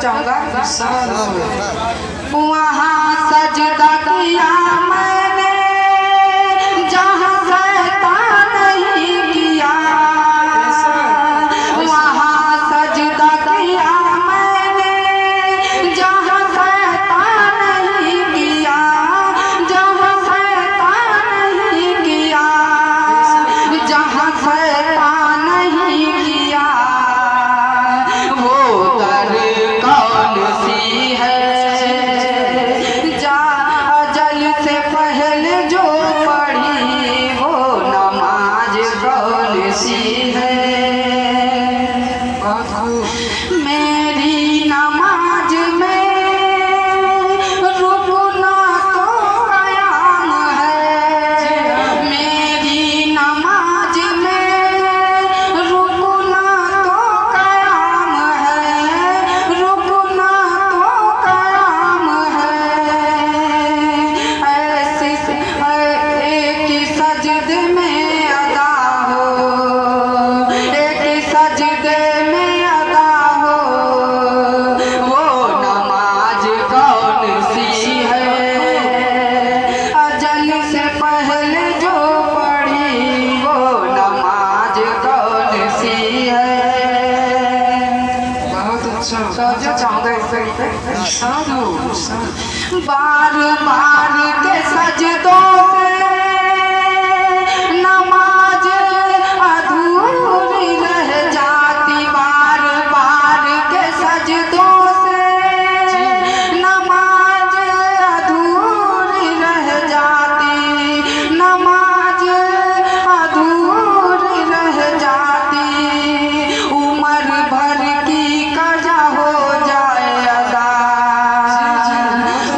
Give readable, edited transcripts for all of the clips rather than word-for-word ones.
चाहूंगा वहाँ सजदा किया मैंने जहाँ शैतान नहीं किया, वहाँ सजदा किया मैंने जहाँ शैतान नहीं किया, जहाँ शैतान नहीं किया, जहाँ शैतान नहीं किया। वो दर कौन सी है अजल से पहले जो पढ़ी, वो नमाज कौन सी है। मेरी नमाज में रुकना तो कयाम है, मेरी नमाज में रुकना तो कयाम है, रुकना तो कयाम है। ऐसे एक ही सजदे में अदा हो, एक ही सजदे में अदा हो, वो नमाज कौन सी है। अजल से पहले जो पढ़ी, वो नमाज कौन सी है। बहुत अच्छा। समझो चाहूंगा बार बार के सजदों से नमाज अधूरी रह जाती, बार बार के सजदों से नमाज अधूरी रह जाती, नमाज अधूरी रह जाती। उम्र भर की कज़ा हो जाए अदा,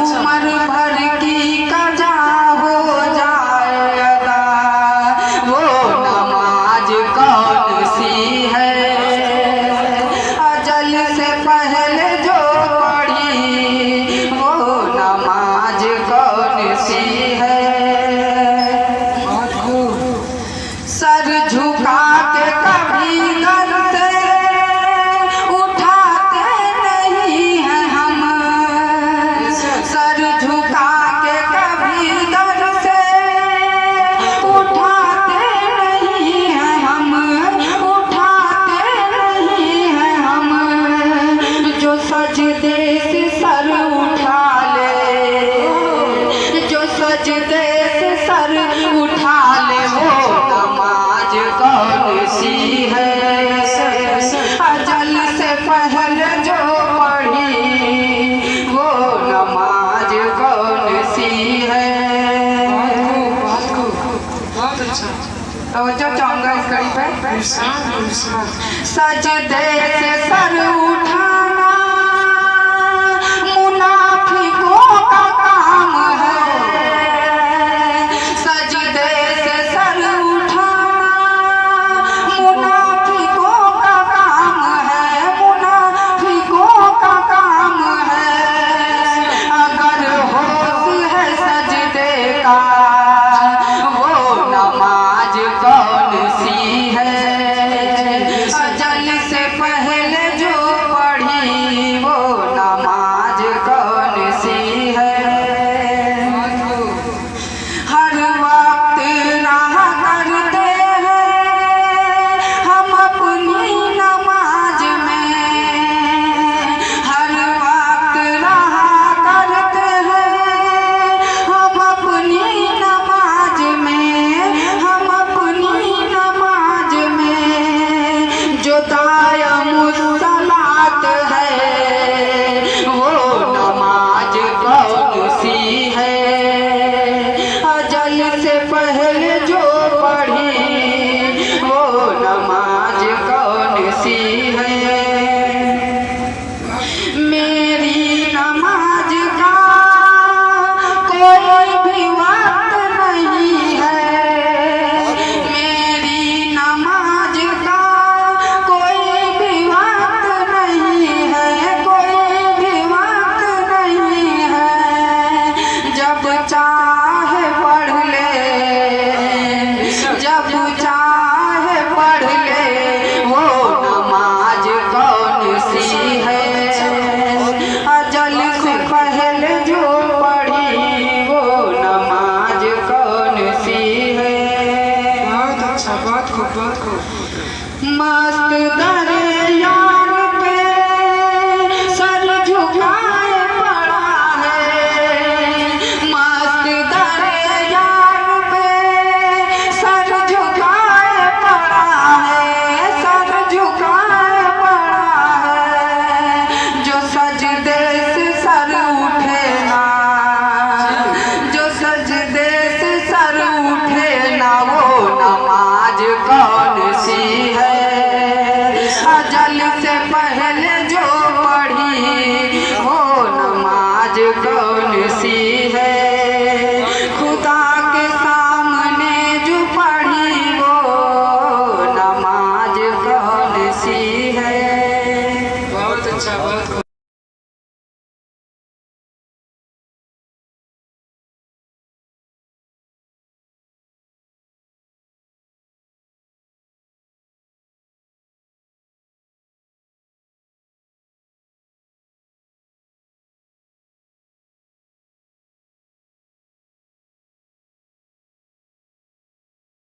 उम्र भर की कज़ा हो जाए अदा, वो नमाज कौन सी है। अजल से पहले जो पढ़ी, वो नमाज कौन सी है। सर झुका के कभी घर से उठाते नहीं हैं हम, सर झुका के कभी घर से उठाते नहीं हैं हम, उठाते नहीं हैं हम। जो सजदे से सर उठा ले, जो सजदे से सर उठा ले, वो नमाज कौन सी है। अजल से पहले जो पढ़ी, वो नमाज कौन सी है। बहुत अच्छा। तो जो चाहूंगा इस कड़ी पे सजदे से सर उठाना मुनाफिकों का काम है, सजदे से सर उठाना मुनाफिकों का काम है, मुनाफिकों का काम है। अगर होश है सजदे का, वो नमाज कौन सी है। अजल से पहले जो पढ़ी, मस्त दरे यार पे सर झुकाए पड़ा है, मस्त दरे यार पे सर झुकाए पड़ा है, सर झुकाए पड़ा है। जो सजदे से सर उठे ना, जो सजदे से सर उठे ना, वो नमाज का